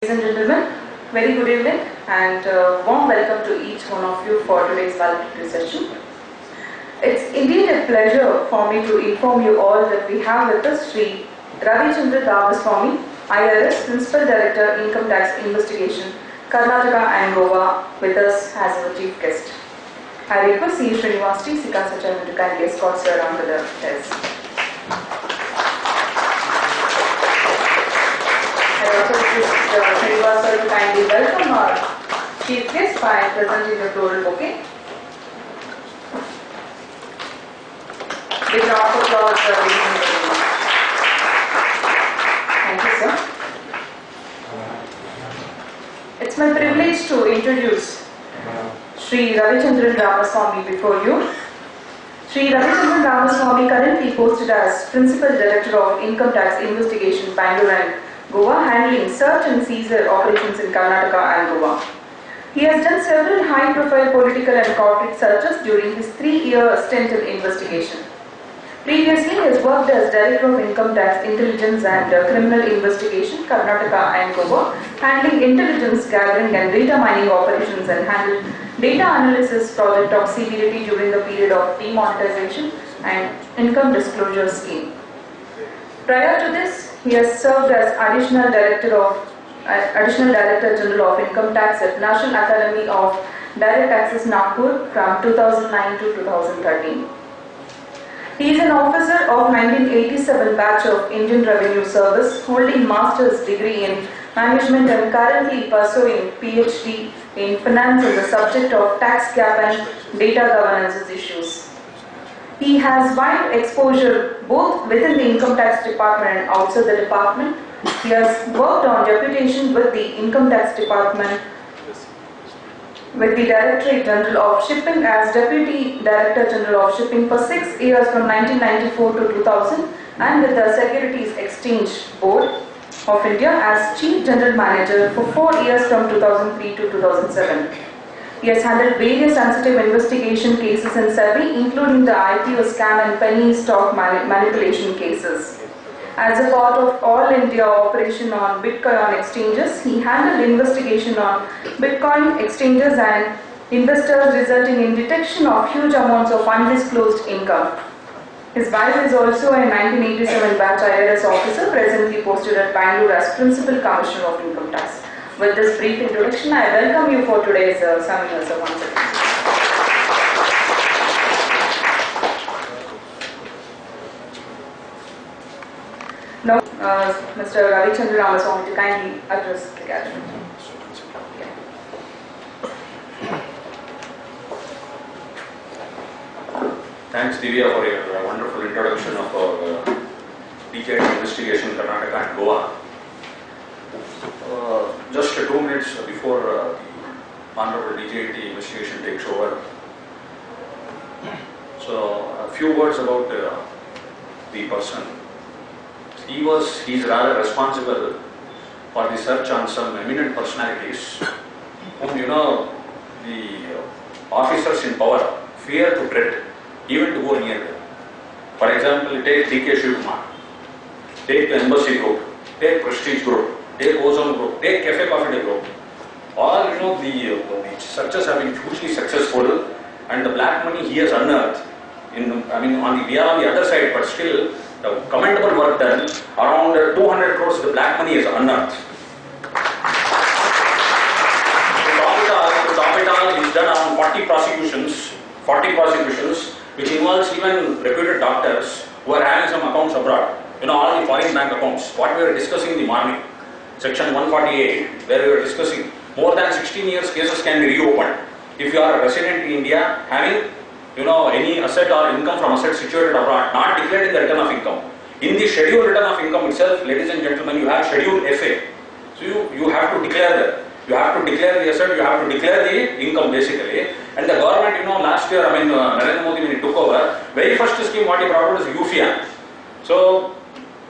Ladies and gentlemen, very good evening and warm welcome to each one of you for today's valedictory session. It's indeed a pleasure for me to inform you all that we have with us Sri Ravichandran Ramasamy, I.R.S, Principal Director, Income Tax Investigation, Karnataka and Goa, with us as our chief guest. I request C. Srinivas T. Sika Sachan to kindly escort Sir around to the desk. I also request Srinivas Sir to kindly welcome our chief guest by presenting the floral bouquet. Big round of applause, ladies and gentlemen. Thank you, sir. It's my privilege to introduce Sri Ravichandran Ramasamy before you. Sri Ravichandran Ramasamy, currently posted as Principal Director of Income Tax Investigation, Bangalore and Goa, handling search and seizure operations in Karnataka and Goa. He has done several high-profile political and corporate searches during his 3-year stint in investigation. Previously, he has worked as Director of Income Tax Intelligence and Criminal Investigation, Karnataka and Goa, handling intelligence gathering and data mining operations, and handled data analysis project of CBDT during the period of demonetization and income disclosure scheme. Prior to this, he has served as Additional Director General of Income Tax at National Academy of Direct Taxes, Nagpur, from 2009 to 2013. He is an officer of 1987 batch of Indian Revenue Service, holding master's degree in management and currently pursuing PhD in finance on the subject of tax gap and data governance issues. He has wide exposure both within the Income Tax Department and outside the department. He has worked on deputation with the Income Tax Department, with the Directorate General of Shipping as Deputy Director General of Shipping for 6 years from 1994 to 2000, and with the Securities Exchange Board of India as Chief General Manager for 4 years from 2003 to 2007. He has handled various sensitive investigation cases in SEBI, including the IPO scam and penny stock manipulation cases. As a part of All India operation on Bitcoin exchanges, he handled investigation on Bitcoin exchanges and investors, resulting in detection of huge amounts of undisclosed income. His wife is also a 1987 batch I.R.S officer, presently posted at Bangalore as Principal Commissioner of Income Tax. With this brief introduction, I welcome you for today's seminar, sir, once again. Now, Mr. Ravichandran Ramasamy to kindly address the gathering. Thanks, Divya, for your wonderful introduction of our DJT investigation, Karnataka and Goa. Just 2 minutes before the Honorable DJT investigation takes over. So, a few words about the person. He's rather responsible for the search on some eminent personalities whom, the officers in power fear to tread, even to go near them. For example, take D.K. Shivkumar, take the Embassy Group, take Prestige Group, take Ozone Group, take Cafe Coffee Day Group. All, the searches have been hugely successful, and the black money he has unearthed, we are on the other side, but still, the commendable work done, around 200 crores the black money is unearthed. To top it all, he's done around 40 prosecutions, which involves even reputed doctors who are having some accounts abroad. All the foreign bank accounts. What we were discussing in the morning, section 148, where we were discussing more than 16 years cases can be reopened. If you are a resident in India having any asset or income from assets situated abroad, not declared in the return of income. In the scheduled return of income itself, ladies and gentlemen, you have scheduled FA. So you have to declare that. You have to declare the asset, you have to declare the income basically. And the government, last year, Narendra Modi, when he took over, very first scheme what he brought was UFIA. So,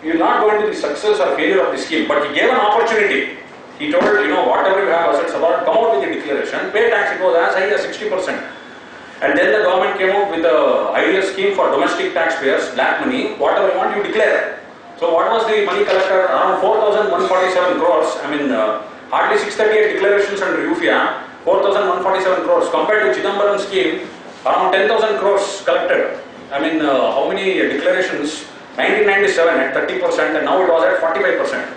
you are not going to the success or failure of the scheme, but he gave an opportunity. He told, whatever you have assets about, come out with the declaration, pay tax, it was as high as 60%. And then the government came out with an ideal scheme for domestic taxpayers, black money, whatever you want, you declare. So what was the money collector? Around 4,147 crores, hardly 638 declarations under UFIA, 4,147 crores. Compared to Chidambaram scheme, around 10,000 crores collected. I mean, how many declarations? 1997 at 30% and now it was at 45%.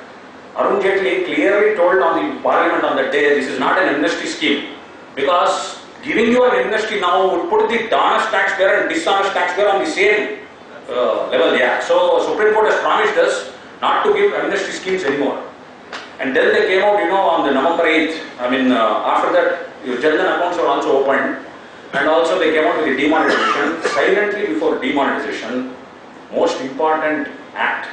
Arun Jaitley clearly told on the parliament on that day, this is not an amnesty scheme. Because giving you an amnesty now would put the honest taxpayer and dishonest taxpayer on the same level. Yeah. So Supreme Court has promised us not to give amnesty schemes anymore. And then they came out, on the November 8th. I mean, after that, your Jandan accounts were also opened. And also they came out with the demonetization. Silently before demonetization, most important act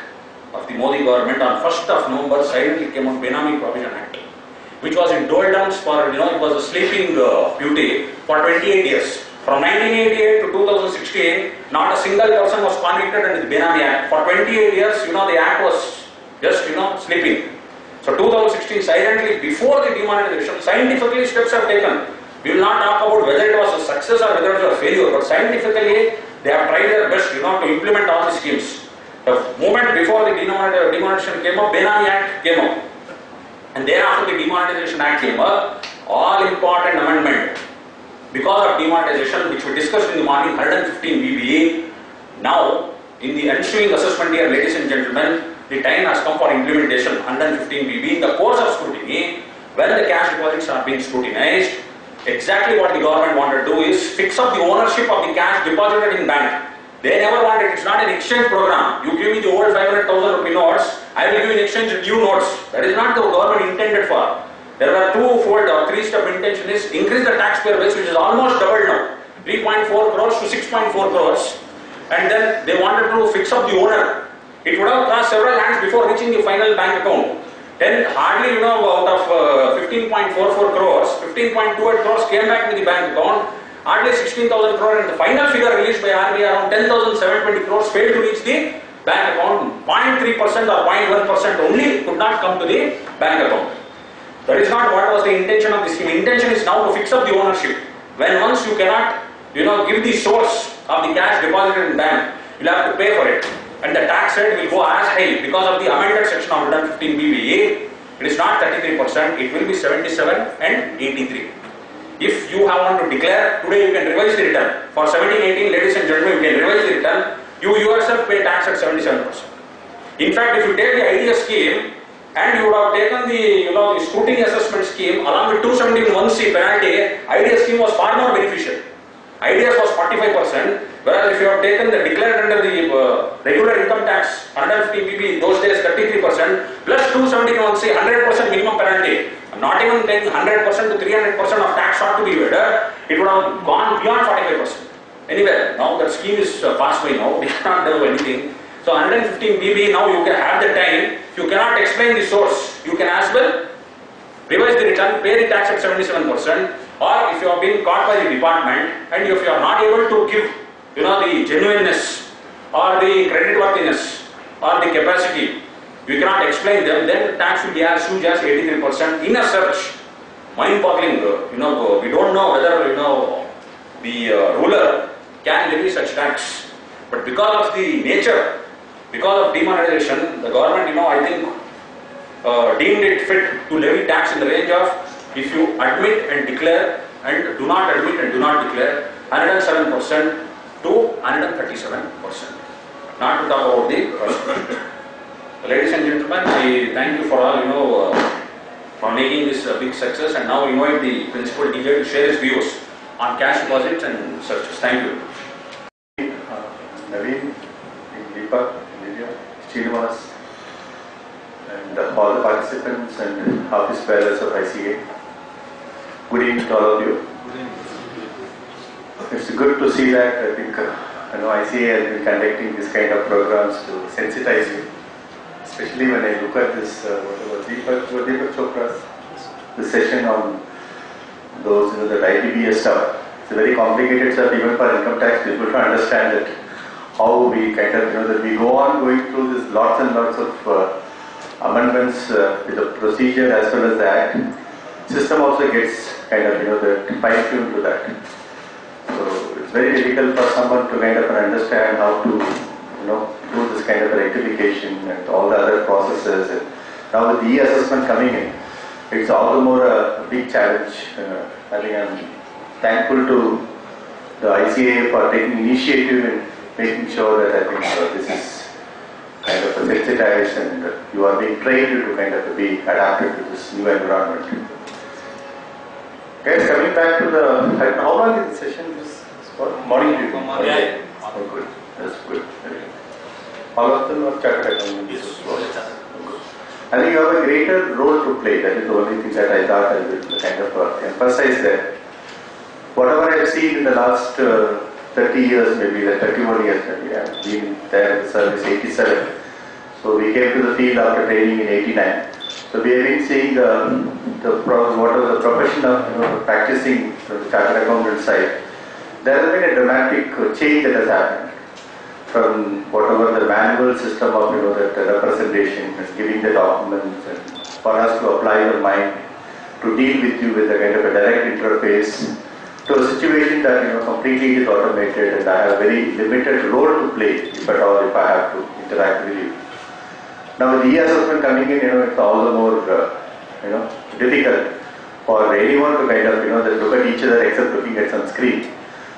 of the Modi government on 1st of November silently came out Benami Provision Act, which was in doldrums for, it was a sleeping beauty for 28 years. From 1988 to 2016, not a single person was convicted under the Benami Act. For 28 years, the act was just, sleeping. So 2016, silently before the demonetization, scientifically steps have taken. We will not talk about whether it was a success or whether it was a failure, but scientifically they have tried their best, to implement all the schemes. The moment before the demonetization came up, Benami Act came up. And thereafter the Demonetization Act came up, all important amendment. Because of demonetization, which we discussed in the morning, 115 BBE. Now, in the ensuing assessment year, ladies and gentlemen, the time has come for implementation, 115 BBE. In the course of scrutiny, when the cash deposits are being scrutinized, exactly what the government wanted to do is fix up the ownership of the cash deposited in bank. They never wanted, it's not an exchange program. You give me the old 500,000 rupee notes, I will give you in exchange new notes. That is not the government intended for. There were two-fold or three-step intention is increase the taxpayer base, which is almost doubled now. 3.4 crores to 6.4 crores. And then they wanted to fix up the owner. It would have crossed several hands before reaching the final bank account. Then hardly, out of 15.44 crores, 15.28 crores came back into the bank account. Hardly 16,000 crores and the final figure released by RBI around 10,720 crores failed to reach the bank account. 0.3% or 0.1% only could not come to the bank account. That is not what was the intention of the scheme. Intention is now to fix up the ownership. When once you cannot, give the source of the cash deposited in bank, you'll have to pay for it. And the tax rate will go as high because of the amended section of 115 BBE. It is not 33%, it will be 77 and 83. If you have want to declare, today you can revise the return. For 17-18, ladies and gentlemen, you can revise the return. You yourself pay tax at 77%. In fact, if you take the I.R.S scheme, and you would have taken the, the scrutiny assessment scheme along with 271C penalty, I.R.S scheme was far more beneficial. I.R.S was 45%, whereas if you have taken the declared under the regular income tax, 150 BB, those days 33%, plus 271C, 100% minimum penalty. I'm not even taking 100% to 300% of tax ought to be paid, it would have gone beyond 45%. Anyway, now that scheme is passed by now, we cannot do anything. So 115 BB, now you can have the time. If you cannot explain the source, you can as well revise the return, pay the tax at 77%, or if you have been caught by the department and if you are not able to give, the genuineness or the creditworthiness or the capacity, you cannot explain them, then tax will be as huge as 83%. In a search, mind-boggling, we don't know whether, the ruler can levy such tax. But because of the nature, because of demonetization, the government, I think, deemed it fit to levy tax in the range of, if you admit and declare and do not admit and do not declare, 107% to 137%. Not to talk about the first. Ladies and gentlemen, I thank you for all, for making this a big success, and now invite the principal DJ to share his views on cash deposits and searches. Thank you. Naveen, Deepak, Lydia, Srinivas, and all the participants and office bearers of ICA. Good evening to all of you. It's good to see that I think ICA has been conducting this kind of programs to sensitize you. Especially when I look at this, Deepak Chopra's the session on those, the ITBS stuff. It's a very complicated stuff even for income tax people to understand it. How we kind of, that we go on going through this lots and lots of amendments with the procedure as well as the act. System also gets kind of, the fine-tuned to that. So it's very difficult for someone to kind of understand how to, do this kind of rectification and all the other processes. And now with the e-assessment coming in, it's all the more a big challenge. I think I'm thankful to the ICA for taking initiative and making sure that I think this is kind of sensitized and you are being trained to kind of be adapted to this new environment. Guys, coming back to the, how long is the session? This for morning people? Yeah. Oh, good. That's good. Very good. All of them are chartered accountants. Yes. I think you have a greater role to play. That is the only thing that I thought I would kind of emphasize there. Whatever I've seen in the last 30 years, maybe like 31 years, maybe I've been there in the service 87. So we came to the field after training in 89. So we have been seeing whatever the profession of practicing from the chartered accountant side. There has been a dramatic change that has happened from whatever the manual system of that representation and giving the documents and for us to apply the mind to deal with you with a kind of a direct interface to a situation that completely is automated and I have very limited role to play if at all if I have to interact with you. Now with the assessment coming in, it's all the more difficult for anyone to kind of that look at each other except looking at some screen.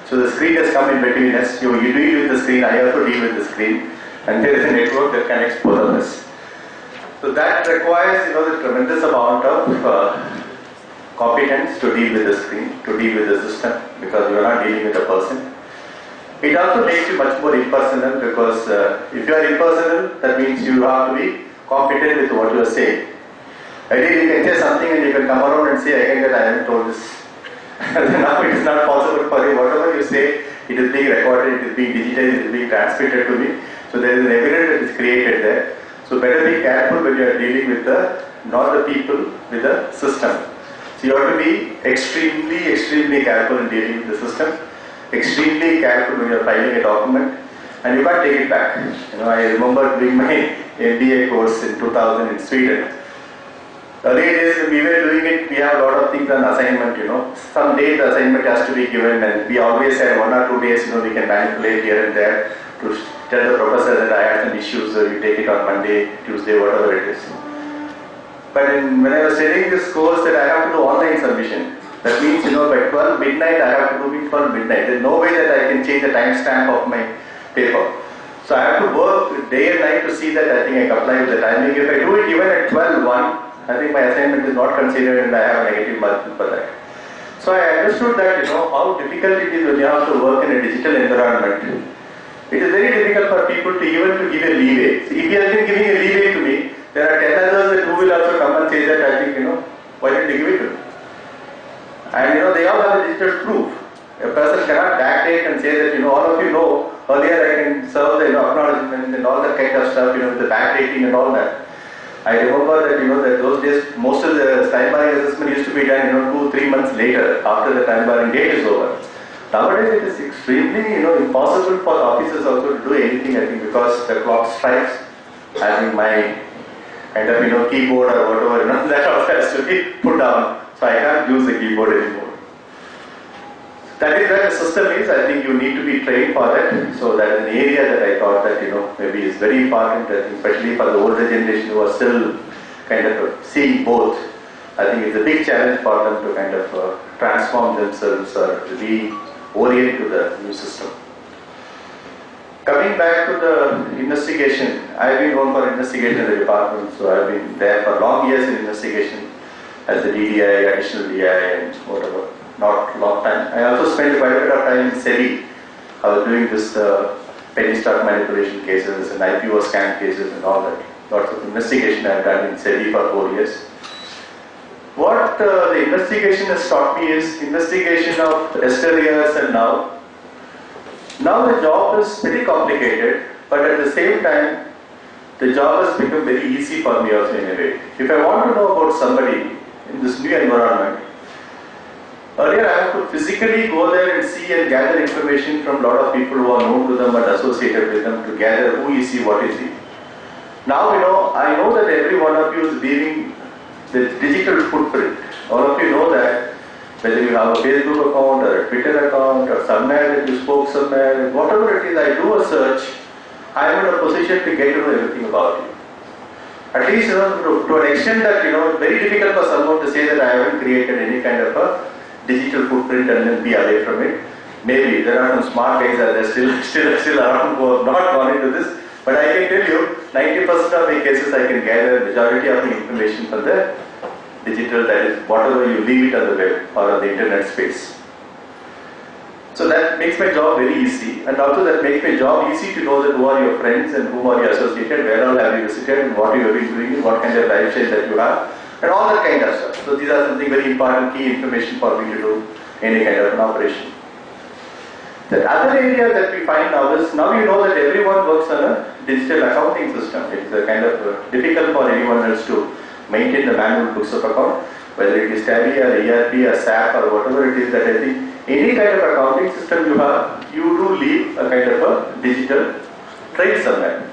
So the screen has come in between us. You deal with the screen, I have to deal with the screen, and there is a network that connects both of us. So that requires the tremendous amount of competence to deal with the screen, to deal with the system, because you are not dealing with a person. It also makes you much more impersonal because if you are impersonal, that means you have to be competent with what you are saying. Ideally, you can say something and you can come around and say again that I haven't told this. Now it is not possible for you. Whatever you say, it is being recorded, it is being digitized, it is being transmitted to me. So there is an evidence that is created there. So better be careful when you are dealing with not the people, with the system. So you have to be extremely careful in dealing with the system. Extremely careful when you are filing a document, and you can't take it back. I remember doing my MBA course in 2000 in Sweden. Earlier days when we were doing it, we have a lot of things on assignment, Some day the assignment has to be given and we always had 1 or 2 days, we can manipulate here and there to tell the professor that I had some issues, so you take it on Monday, Tuesday, whatever it is. But when I was studying this course that I have to do online submission, that means, by 12 midnight I have to do it 12 midnight. There is no way that I can change the timestamp of my paper. So I have to work day and night to see that I think I comply with the timing. If I do it even at 12:01, I think my assignment is not considered and I have a negative margin for that. So I understood that, how difficult it is when you have to work in a digital environment. It is very difficult for people to even give a leeway. So if he has been giving a leeway to me, there are 10 others who will also come and say that I think, why did they give it to me? And they all have a digital proof. A person cannot backdate and say that, all of you know, earlier I can serve the acknowledgement and all that kind of stuff, with the backdating and all that. I remember that, that those days, most of the time barring assessment used to be done, 2-3 months later, after the time barring date is over. Nowadays, it is extremely, impossible for the officers also to do anything, I think, because the clock strikes, having my kind of, keyboard or whatever, that also has to be put down. So I can't use the keyboard anymore. That is where the system is. I think you need to be trained for that. So that is an area that I thought that maybe is very important, I think, especially for the older generation who are still kind of seeing both. I think it's a big challenge for them to kind of transform themselves or reorient to the new system. Coming back to the investigation, I've been known for investigation in the department, so I've been there for long years in investigation as the DDI, additional DI and whatever. Not a long time. I also spent quite a bit of time in SEBI. I was doing this penny stock manipulation cases and IPO scam cases and all that. Lots of investigation I've done in SEBI for 4 years. What the investigation has taught me is investigation of yesteryears and now. Now the job is pretty complicated, but at the same time, the job has become very easy for me also in a way. If I want to know about somebody in this new environment, earlier I have to physically go there and see and gather information from a lot of people who are known to them and associated with them to gather who is he, what is he. Now I know that every one of you is leaving the digital footprint. All of you know that whether you have a Facebook account or a Twitter account or somewhere that you spoke somewhere, whatever it is, I do a search, I am in a position to get to know everything about you. At least, to an extent that, very difficult for someone to say that I haven't created any kind of a digital footprint and then be away from it. Maybe there are some smart guys that are still around who have not gone into this. But I can tell you, 90% of my cases I can gather majority of the information from the digital, that is whatever you leave it on the web or on the internet space. So that makes my job very easy, and also that makes my job easy to know that who are your friends and whom are you associated, where all have you visited, and what you have been doing, what kind of lifestyle that you have, and all that kind of stuff. So these are something very important key information for me to do any kind of an operation. The other area that we find now is, now you know that everyone works on a digital accounting system. It's a kind of difficult for anyone else to maintain the manual books of account, whether it is Tally or ERP or SAP or whatever it is that I think. Any kind of accounting system you have, you do leave a kind of a digital trail somewhere.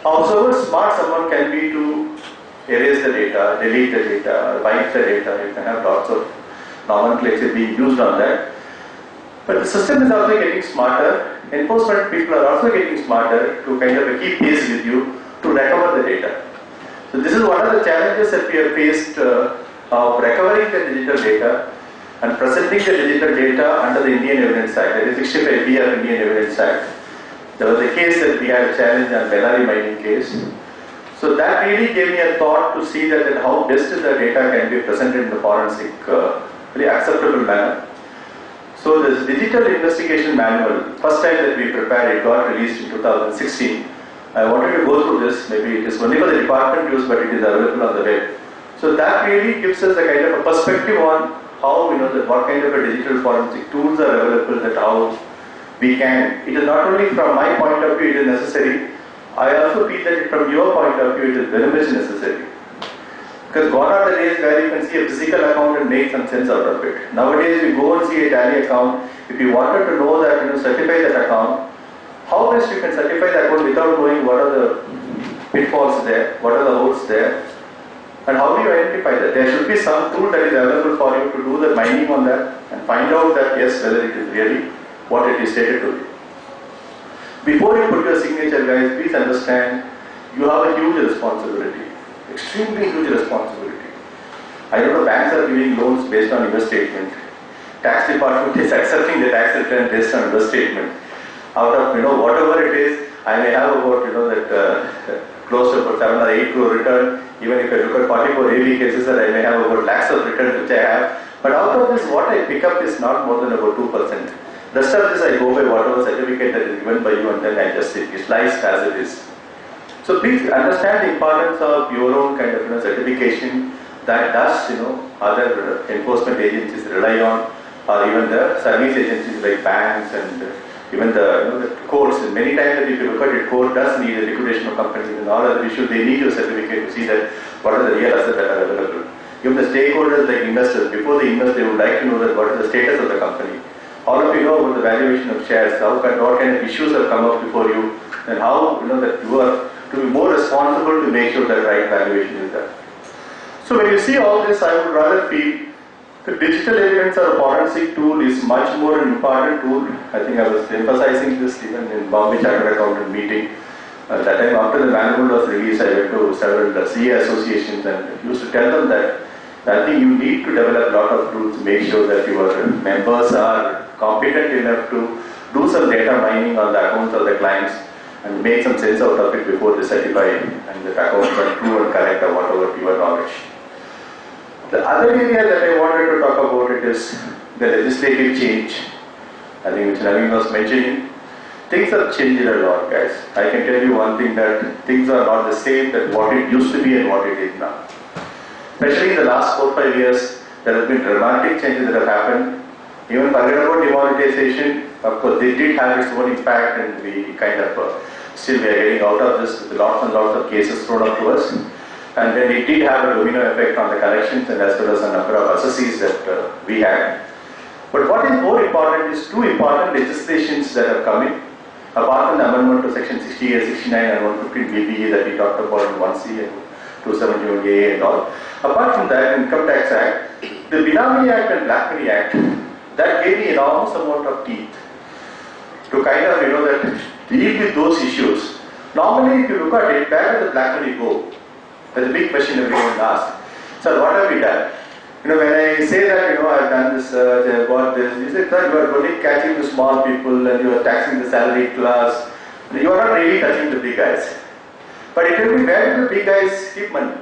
However smart someone can be to erase the data, delete the data, wipe the data, you can have lots of nomenclature being used on that. But the system is also getting smarter. Enforcement people are also getting smarter to kind of keep pace with you to recover the data. So this is one of the challenges that we have faced of recovering the digital data and presenting the digital data under the Indian Evidence Act, that is 65B of Indian Evidence Act. There was a case that we had a challenge on Bellary mining case. So that really gave me a thought to see that how best the data can be presented in the forensic, very acceptable manner. So this digital investigation manual, first time that we prepared, it got released in 2016. I wanted to go through this, maybe it is only for the department use, but it is available on the web. So that really gives us a kind of a perspective on how, that what kind of a digital forensic tools are available, that how we can. It is not only from my point of view it is necessary, I also feel that from your point of view it is very much necessary. Because gone are the days where you can see a physical account and make some sense out of it. Nowadays you go and see a Tally account, if you wanted to know that, certify that account, how best you can certify that account without knowing what are the pitfalls there, what are the holes there, and how do you identify that? There should be some tool that is available for you to do the mining on that and find out that yes, whether it is really what it is stated to be. Before you put your signature, guys, please understand you have a huge responsibility, extremely huge responsibility. I don't know, banks are giving loans based on your statement. Tax department is accepting the tax return based on your statement. Out of whatever it is, I may have about close to 7 or 8 crore return. Even if I look at 44 AV cases, I may have about lakhs of returns which I have. But out of this, what I pick up is not more than about 2%. Rest of this I go by whatever certificate that is given by you, and then I just slice as it is. So please understand the importance of your own kind of certification that does other enforcement agencies rely on, or even the service agencies like banks and even the courts. And many times if you look at it, court does need a liquidation of companies and all other issues. They need your certificate to see that what are the real assets that are available. Even the stakeholders like investors, before they invest, they would like to know that what is the status of the company. All of you know about the valuation of shares, what kind of issues have come up before you, and how that you are to be more responsible to make sure that right valuation is there. So when you see all this, I would rather feel the digital evidence or forensic tool is much more an important tool. I think I was emphasizing this even in Bombay Chartered Accountant meeting. That time after the manual was released, I went to several CA associations and used to tell them that I think you need to develop a lot of tools to make sure that your members are competent enough to do some data mining on the accounts of the clients and make some sense out of it before they certify and the accounts are true and correct or whatever your knowledge. The other area that I wanted to talk about it is the legislative change. I think which Naveen was mentioning. Things have changed a lot, guys. I can tell you one thing, that things are not the same that what it used to be and what it is now. Especially in the last 4-5 years, there have been dramatic changes that have happened. Even forget about demonetization, of course, they did have its own impact, and we kind of still we are getting out of this with lots and lots of cases thrown up to us. And then it did have a domino effect on the collections and as well as a number of assessees that we had. But what is more important is two important legislations that have come in, apart from the amendment to section 68, 69 and 115 BBE that we talked about in 1C and 271A and all. Apart from that, Income Tax Act, the Benami Act and Black Money Act, that gave me enormous amount of teeth to kind of, that deal with those issues. Normally, if you look at it, where does the black money go? That's a big question everyone asks. So what have we done? When I say that, I've done this, I've got this, you say that you are only catching the small people and you are taxing the salaried class. You are not really touching the big guys. But it will be where do the big guys keep money?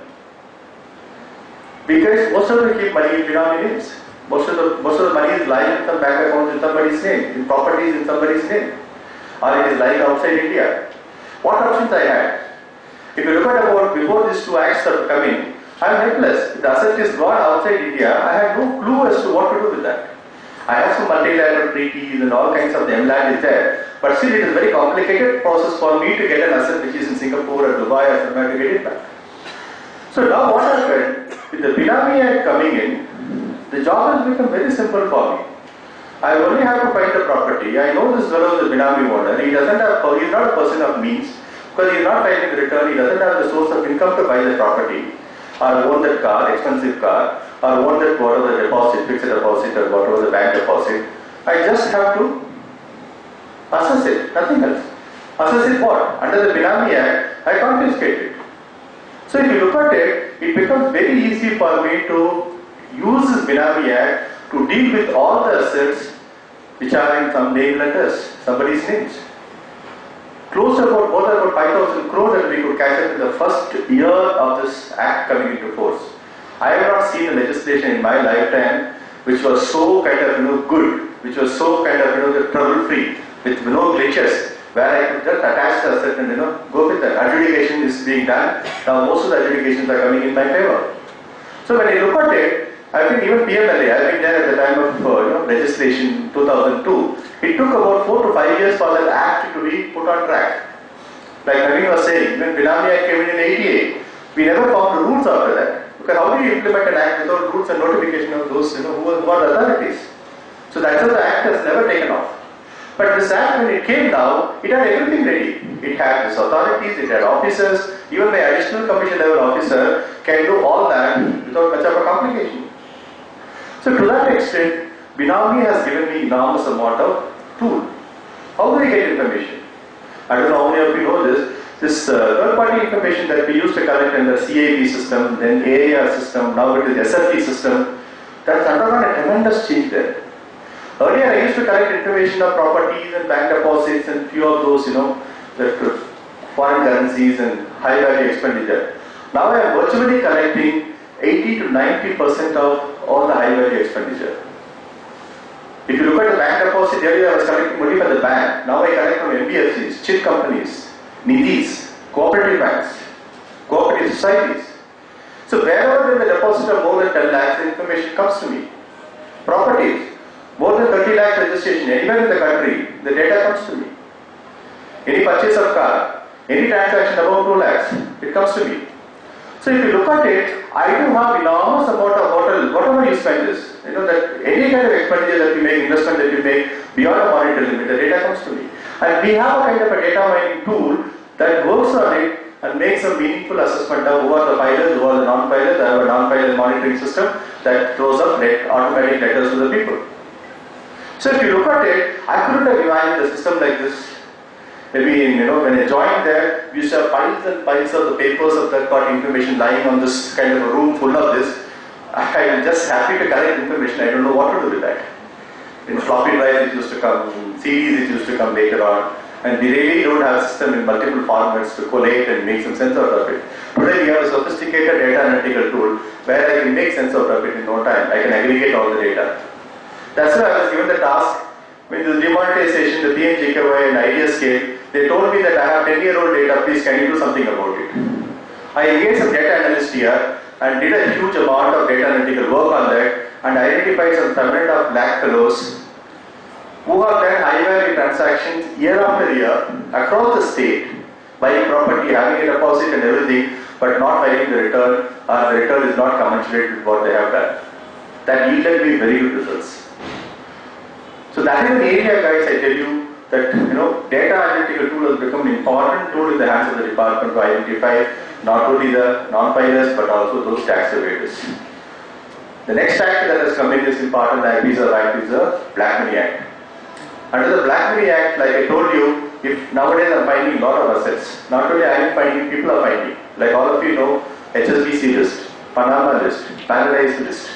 Big guys, most of them keep money in Benami names. Most of the money is lying in some bank accounts in somebody's name, in properties in somebody's name, or it is lying outside India. What options I had? If you look at about before these two acts are coming, I am helpless. If the asset is gone outside India, I had no clue as to what to do with that. I have some multilateral treaties and all kinds of the MLAT is there, but still it is a very complicated process for me to get an asset which is in Singapore or Dubai or somewhere to get it back. So now what happened, with the Benami Act coming in, the job has become very simple for me. I only have to find the property. I know this fellow is a Benami owner. He is not a person of means because he is not filing the return. He doesn't have the source of income to buy the property or own that car, expensive car, or own that whatever the deposit, fixed deposit or whatever the bank deposit. I just have to assess it, nothing else. Assess it what? Under the Benami Act, I confiscate it. So if you look at it, it becomes very easy for me to use this Benami Act to deal with all the assets which are in some name letters, somebody's names. Close about more than about 5,000 crore that we could catch up in the first year of this act coming into force. I have not seen a legislation in my lifetime which was so kind of good, which was so kind of trouble-free, with no glitches, where I could just attach the asset and go with that. Adjudication is being done. Now most of the adjudications are coming in my favor. So when I look at it, I think even PMLA, I've been there at the time of legislation 2002. It took about 4 to 5 years for that act to be put on track. Like Naveen was saying, when Benami Act came in 88, we never found the rules after that. Because how do you implement an act without rules and notification of those who are the authorities? So that's how the act has never taken off. But this act, when it came now, it had everything ready. It had its authorities, it had officers, even my additional commission level officer can do all that without much of a complication. So to that extent, Benami has given me enormous amount of tool. How do we get information? I don't know how many of you know this. This third-party information that we used to collect in the CAB system, then AIR system, now it is SFP system, that's undergone a tremendous change there. Earlier I used to collect information of properties and bank deposits and few of those, the foreign currencies and high value expenditure. Now I am virtually collecting 80 to 90% of all the high value expenditure. If you look at the bank deposit, earlier I was collecting only for the bank. Now I collect from NBFCs, chit companies, nidhis, cooperative banks, cooperative societies. So wherever there is a deposit of more than 10 lakhs, the information comes to me. Properties, more than 30 lakhs registration, anywhere in the country, the data comes to me. Any purchase of car, any transaction above 2 lakhs, it comes to me. So if you look at it, I do have enormous amount of whatever you spend this. That any kind of expenditure that you make, investment that you make, beyond a monetary limit, the data comes to me. And we have a kind of a data mining tool that works on it and makes a meaningful assessment of who are the filers, who are the non-filers. I have a non-filer monitoring system that throws up automatic letters to the people. So if you look at it, I couldn't have imagined a system like this. Maybe when I joined there, we used to have piles and piles of the papers of third-party information lying on this kind of a room full of this. I am just happy to collect information. I don't know what to do with that. In floppy drives it used to come, CDs it used to come later on, and we really don't have a system in multiple formats to collate and make some sense out of it. Today we have a sophisticated data analytical tool where I can make sense out of it in no time. I can aggregate all the data. That's why I was given the task with the demonetization, the PMGKY and IDS scale. They told me that I have 10-year-old data, please can you do something about it? I engaged some data analyst here and did a huge amount of data analytical work on that and identified some 7.5 lakh fellows who have done high value transactions year after year across the state, buying property, having a deposit and everything, but not filing the return, or the return is not commensurate with what they have done. That yielded me very good results. So that is an area, guys, I tell you, that data analytical tool has become an important tool in the hands of the department to identify not only the non-filers but also those tax evaders. The next act that has come in is important act is the Black Money Act. Under the Black Money Act, like I told you, if nowadays I'm finding a lot of assets, not only I am finding, people are finding. Like all of you know, HSBC list, Panama list, Paradise list.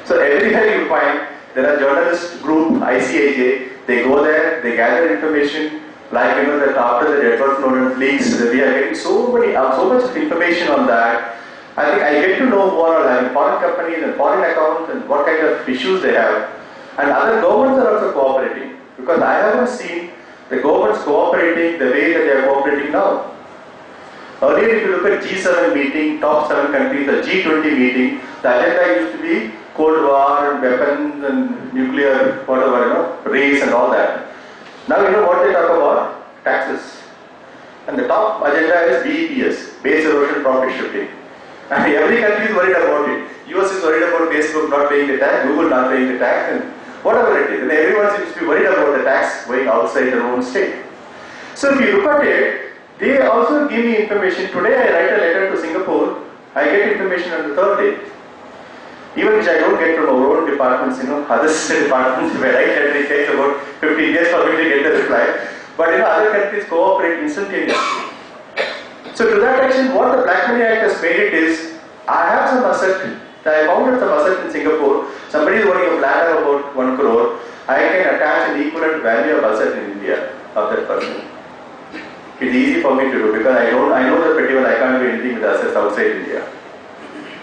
So everywhere you find there are journalist group, ICIJ, they go there, they gather information, like that after the Edward Snowden leaks, we are getting so much information on that. I think I get to know who are having foreign companies and foreign accounts and what kind of issues they have. And other governments are also cooperating, because I haven't seen the governments cooperating the way that they are cooperating now. Earlier, if you look at G7 meeting, top 7 countries, the G20 meeting, the agenda used to be Cold War and weapons and nuclear, whatever, race and all that. Now you know what they talk about? Taxes. And the top agenda is BEPS, base erosion profit shifting. And every country is worried about it. US is worried about Facebook not paying the tax, Google not paying the tax, and whatever it is. And everyone seems to be worried about the tax going outside their own state. So if you look at it, they also give me information. Today I write a letter to Singapore, I get information on the third day. Even which I don't get from our own departments, other departments, if I write letter, it takes about 15 days for me to get the reply. But other countries cooperate instantaneously. So to that extent, what the Black Money Act has made it is, I have some asset, I found some asset in Singapore, somebody is owning a flat of about 1 crore, I can attach an equivalent value of asset in India of that person. It's easy for me to do because I know that pretty well I can't do anything with assets outside India.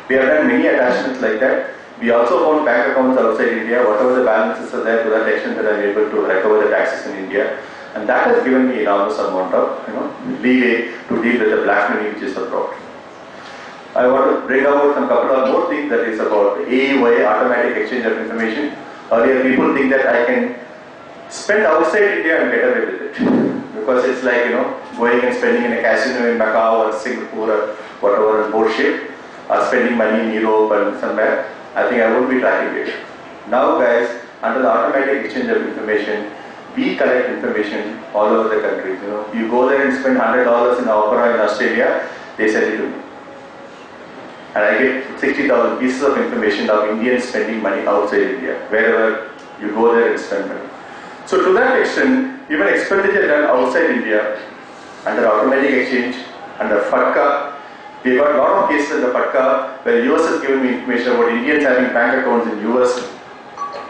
We have done many attachments like that. We also found bank accounts outside India, whatever the balances are there, to that extent that I am able to recover the taxes in India. And that has given me enormous amount of leeway to deal with the black money which is abroad. I want to bring out some couple of more things, that is about AEY, automatic exchange of information. Earlier people think that I can spend outside India and get away with it. Because it's like, going and spending in a casino in Macau or Singapore or whatever on board ship, or spending money in Europe and somewhere. I think I won't be tracking it. Now guys, under the automatic exchange of information, we collect information all over the country. You go there and spend $100 in opera in Australia, they send it to me. And I get 60,000 pieces of information of Indians spending money outside India, wherever you go there and spend money. So to that extent, even expenditure done outside India, under automatic exchange, under FATCA, we got a lot of cases under FATCA where US has given me information about Indians having bank accounts in US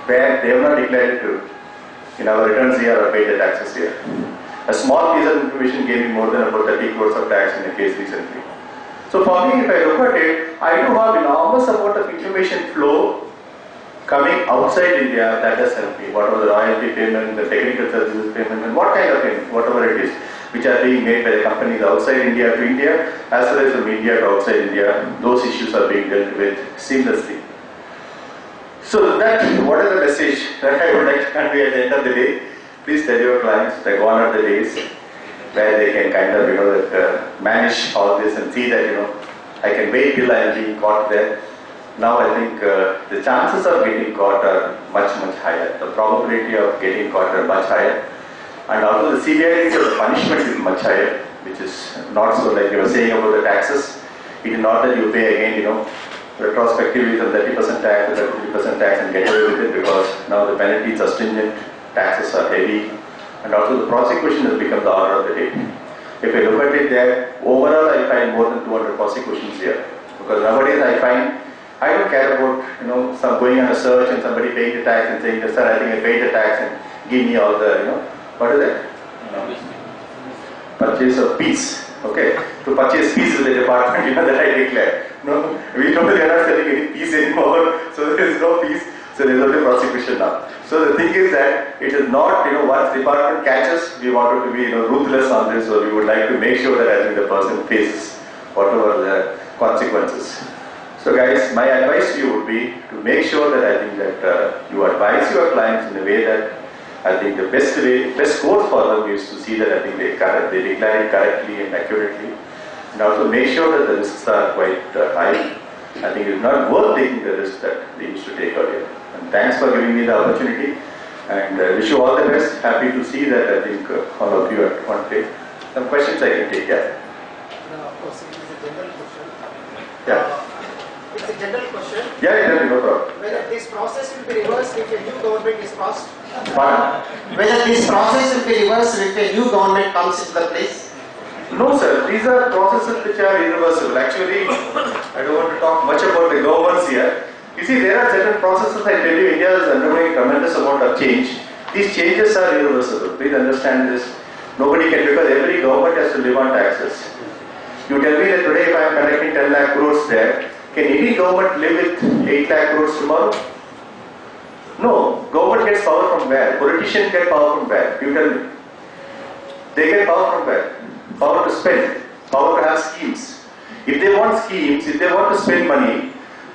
where they have not declared it to in our returns here or paid the taxes here. A small piece of information gave me more than about 30 crores of tax in a case recently. So for me, if I look at it, I do have enormous amount of information flow coming outside India that has helped me. Whatever the royalty payment, the technical services payment, and what kind of payment, whatever it is, which are being made by the companies outside India to India, as well as from India to outside India, those issues are being dealt with seamlessly. So what is the message that I would like to convey at the end of the day? Please tell your clients that gone are the days where they can kind of manage all this and see that I can wait till I am being caught there. Now I think the chances of getting caught are much higher. The probability of getting caught are much higher. And also the severity of the punishment is much higher, which is not so like you were saying about the taxes. It is not that you pay again, retrospectively some 30% tax or 33% tax and get away with it, because now the penalties are stringent, taxes are heavy, and also the prosecution has become the order of the day. If I look at it there, overall I find more than 200 prosecutions here. Because nowadays I find, I don't care about, some going on a search and somebody paying the tax and saying, yes, sir, I think I paid the tax and give me all the, what is that? Purchase of peace. Okay, to purchase peace with the department, that I declare. No, we know they are not selling any peace anymore, so there is no peace, so there is only prosecution now. So the thing is that it is not, once department catches, we want to be, ruthless on this, so we would like to make sure that I think the person faces whatever the consequences. So guys, my advice to you would be to make sure that I think that you advise your clients in a way that I think the best course for them is to see that I think they declare it correctly and accurately, and also make sure that the risks are quite high. I think it is not worth taking the risk that they used to take earlier. And thanks for giving me the opportunity, and wish you all the best. Happy to see that I think all of you at one day. Some questions I can take, yeah? Of course, it is a general question. Yeah. It's a general question. Yeah, no problem. Whether this process will be reversed if a new government is passed? Pardon? Whether this process will be reversed if a new government comes into the place? No, sir. These are processes which are irreversible. Actually, I don't want to talk much about the governments here. You see, there are certain processes, I tell you, India is undergoing tremendous amount of change. These changes are irreversible. Please understand this. Nobody can, because every government has to live on taxes. You tell me that today if I am collecting 10 lakh crores there, can any government live with 8 lakh crores tomorrow? No. Government gets power from where? Politicians get power from where? You tell me. They get power from where? Power to spend, power to have schemes. If they want schemes, if they want to spend money,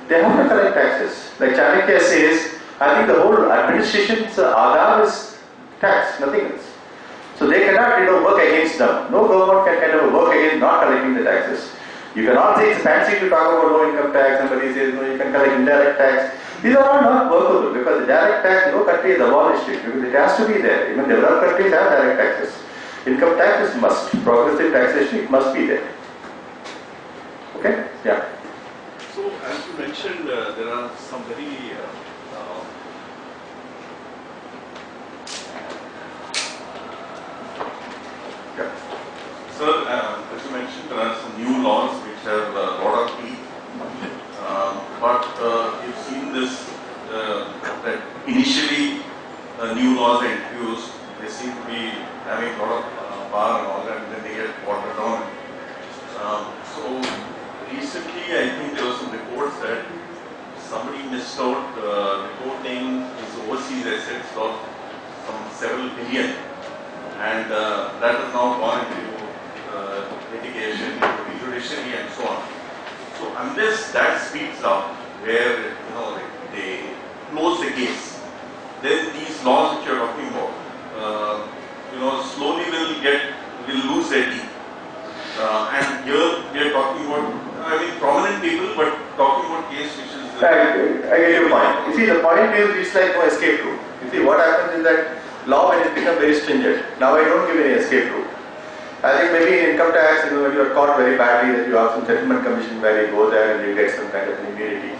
they have to collect taxes. Like Chanakya says, I think the whole administration's Aadhaar is tax, nothing else. So they cannot, work against them. No government can kind of work against not collecting the taxes. You cannot say it's fancy to talk about no income tax, somebody says no, you can collect indirect tax. These are all not workable because the direct tax, no country has abolished it because it has to be there. Even developed countries have direct taxes. Income tax is must. Progressive taxation, it must be there. Okay? Yeah. So, as you mentioned, there are some very Sir, as you mentioned, there are some new laws which have a lot of teeth. But you've seen this, that initially new laws are introduced, they seem to be having a lot of power and all that, and then they get watered down. So recently, I think there were some reports that somebody missed out reporting his overseas assets of some several billion, and that has now gone into litigation, into the judiciary, and so on. So unless that speeds up, where they close the case, then these laws which you are talking about, slowly will lose their teeth. And here we are talking about, prominent people, but talking about case which is. I get your point. You see, the point is, it's like no escape route. You see, what happens is that law when it becomes very stringent, now I don't give any escape route. I think maybe in income tax, when you are caught very badly, that you have some settlement commission where you go there and you get some kind of immunity.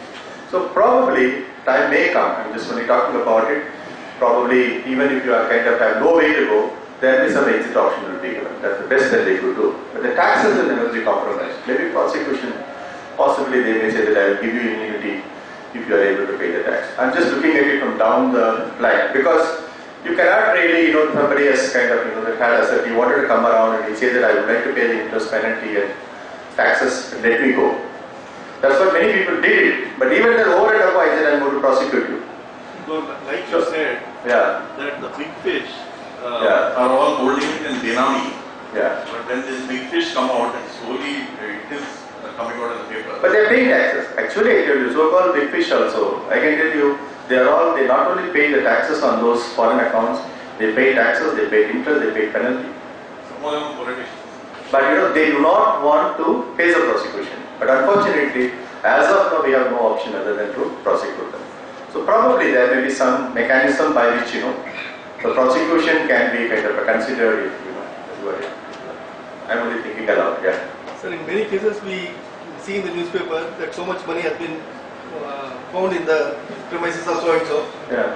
So probably time may come. I'm just only talking about it. Probably even if you are kind of have no way to go, there will be some exit option will be given. That's the best that they could do. But the taxes will never be compromised. Maybe prosecution, possibly they may say that I will give you immunity if you are able to pay the tax. I'm just looking at it from down the line because you cannot really, somebody has kind of, that had asset, he wanted to come around and he said that I would like to pay the interest penalty and taxes and let me go. That's what many people did it. But even then over and above, I said I'm going to prosecute you. So, like you said, that the big fish are all holding it in Benami. Yeah. But then this big fish come out and slowly it is coming out in the paper. But they are paying taxes. Actually, I tell you, so-called big fish also, I can tell you, they not only pay the taxes on those foreign accounts, they pay taxes, they pay interest, they pay penalty. Some of them politicians. But they do not want to face a prosecution. But unfortunately, as of now, we have no option other than to prosecute them. So probably there may be some mechanism by which, the prosecution can be kind of considered if, I'm only thinking aloud, yeah. Sir, in many cases we see in the newspaper that so much money has been found in the premises of so and so,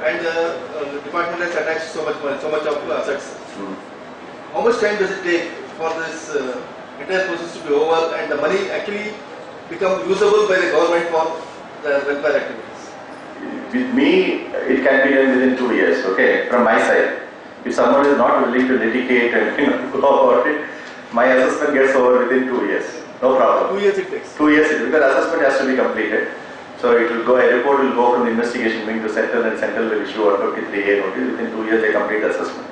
and the department has attached so much money, so much of assets. How much time does it take for this entire process to be over and the money actually become usable by the government for the welfare activities? With me, it can be done within 2 years, okay, from my side. If someone is not willing to litigate and go about it, my assessment gets over within 2 years. No problem. 2 years it takes? 2 years, because assessment has to be completed. So it will go, a report will go from the investigation wing to Central, and Central will issue a 53A notice. Within 2 years they complete the assessment.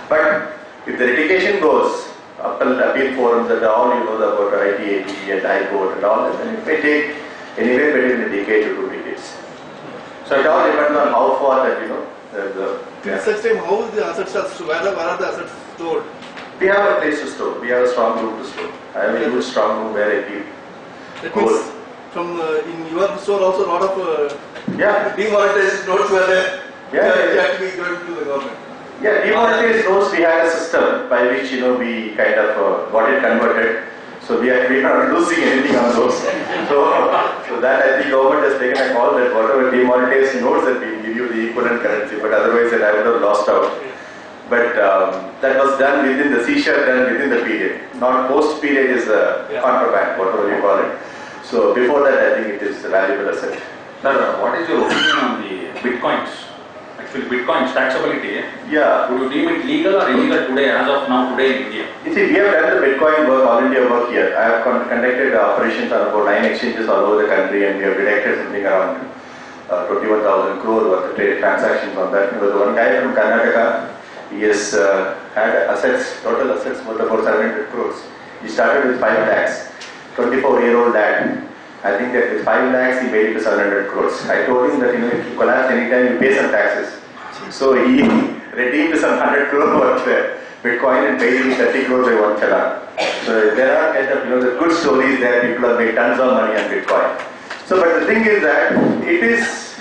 But if the litigation goes, appeal forums and all, about ITAT and High Court and all, then it may take anywhere between a decade to 2 decades. So it all depends on how far that, At such time, how the assets are stored? Where are the assets stored? We have a place to store. We have a strong room to store. I have a huge strong room where I keep gold. From in your store also a lot of demonetized notes were there. You have to be going to the government. Yeah, demonetized notes, we had a system by which we kind of got it converted. So we are not losing anything on those. So that I think government has taken a call that whatever demonetized notes that we give you the equivalent currency, but otherwise that I would have lost out. but that was done within the seizure, done within the period. Not post period is contraband, whatever you call it. So before that, I think it is a valuable asset. Sir, what is your opinion on the bitcoins? Actually, bitcoins taxability. Yeah. Would you deem it legal or illegal today, as of now, today in India? You see, we have done the Bitcoin work, all India work here. I have conducted operations on about 9 exchanges all over the country, and we have detected something around 21,000 crore worth of trade transactions on that. There was one guy from Karnataka. He has had assets, total assets worth about 700 crores. He started with 5 lakhs, 24-year-old lad. I think that with 5 lakhs he made it to 700 crores. I told him that if you collapse anytime, you pay some taxes. So he redeemed some 100 crore worth Bitcoin and paid him 30 crores by one challan. So there are kind of the good stories there. People have made tons of money on Bitcoin. So, but the thing is that it is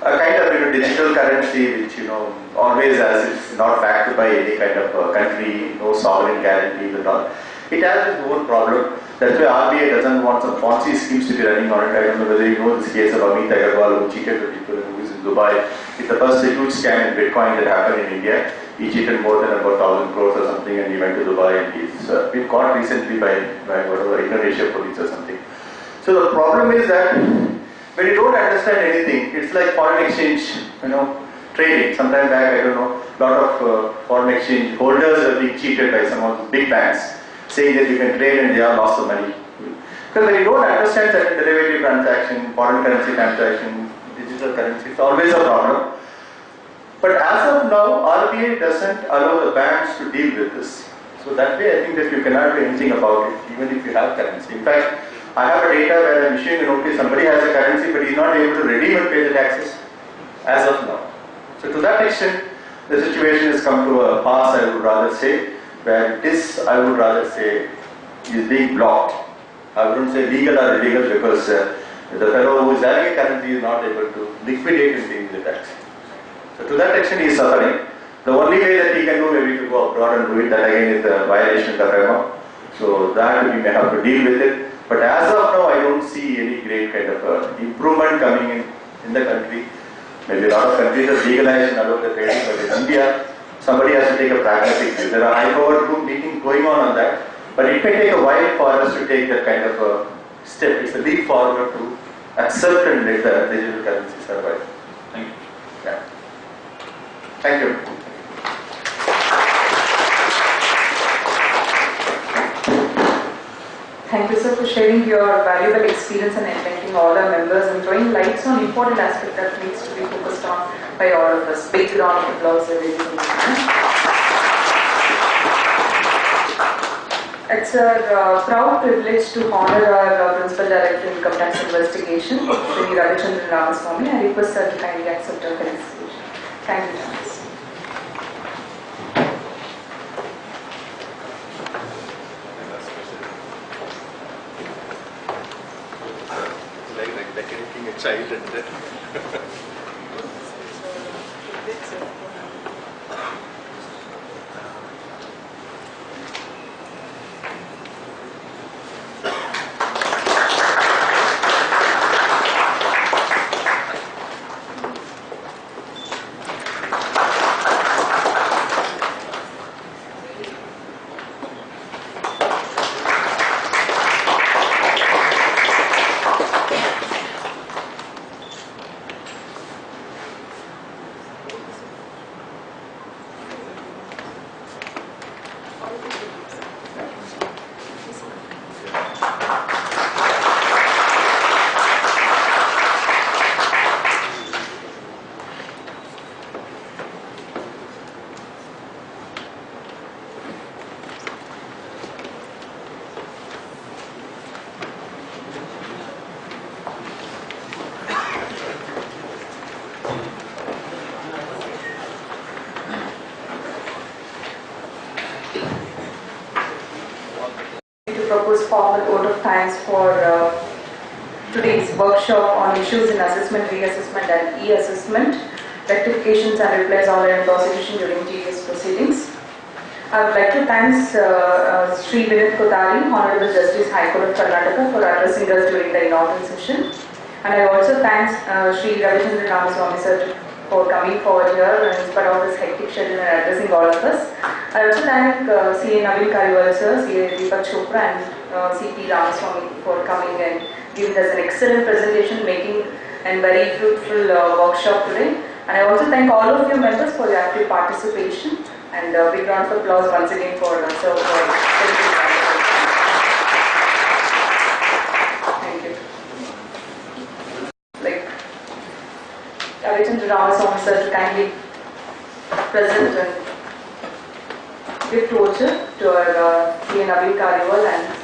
a kind of digital currency which always has, it's not backed by any kind of country, no sovereign guarantees and all. It has its own problem. That's why RBI doesn't want some Ponzi schemes to be running on it. I don't know whether you know this case of Amit Agarwal who cheated the people who is in Dubai. It's the first huge scam in Bitcoin that happened in India. He cheated more than about 1,000 crores or something, and he went to Dubai, and he's been caught recently by whatever Indonesia police or something. So the problem is that when you don't understand anything, it's like foreign exchange, trading. Sometime back, I don't know, a lot of foreign exchange holders are being cheated by some of the big banks, saying that you can trade and they are lost of money. Because when you don't understand certain derivative transaction, foreign currency transaction, digital currency, it's always a problem. But as of now, RBI doesn't allow the banks to deal with this. So that way I think that you cannot do anything about it, even if you have currency. In fact, I have a data where I'm issuing a notice, somebody has a currency but he's not able to redeem and pay the taxes as of now. So to that extent, the situation has come to a pass, I would rather say, where this, I would rather say, is being blocked. I wouldn't say legal or illegal because the fellow who is having a currency is not able to liquidate and pay the tax. So to that extent he is suffering. The only way that he can do maybe to go abroad and do it, that again is the violation of the FEMA. So that we may have to deal with it. But as of now, I don't see any great kind of improvement coming in the country. Maybe a lot of countries have legalized and allowed the trading, but in India, somebody has to take a pragmatic view. There are high-powered group meetings going on that, but it may take a while for us to take that kind of a step. It's a leap forward to accept and let the digital currency survive. Thank you. Yeah. Thank you. Thank you, sir, for sharing your valuable experience and enlightening all our members and throwing lights on important aspect that needs to be focused on by all of us. Big round of applause, everything. It's a proud privilege to honor our Principal Director Income Tax Investigation, Shri Ravichandran Ramasamy. I request sir to kindly accept our felicitation. Thank you, Thomas. Like anything a child and propose formal vote of thanks for today's workshop on issues in assessment, reassessment and e-assessment, rectifications and replies order and prosecution during tedious proceedings. I would like to thank Sri Vinit Kothari, Honorable Justice High Court of Karnataka, for addressing us during the inaugural session. And I also thank Sri Ravichandran Ramasamy sir for coming forward here in spite of this hectic schedule and addressing all of us. I also thank C.A. Naveen Kariwal sir, C.A. Deepak Chopra and C.P. Ramasamy for coming and giving us an excellent presentation, making a very fruitful workshop today. And I also thank all of you members for your active participation, and a big round of applause once again for sir. Thank you. Like Ravichandran Ramasamy sir to kindly present and give closure to our C.A. Naveen Kariwal and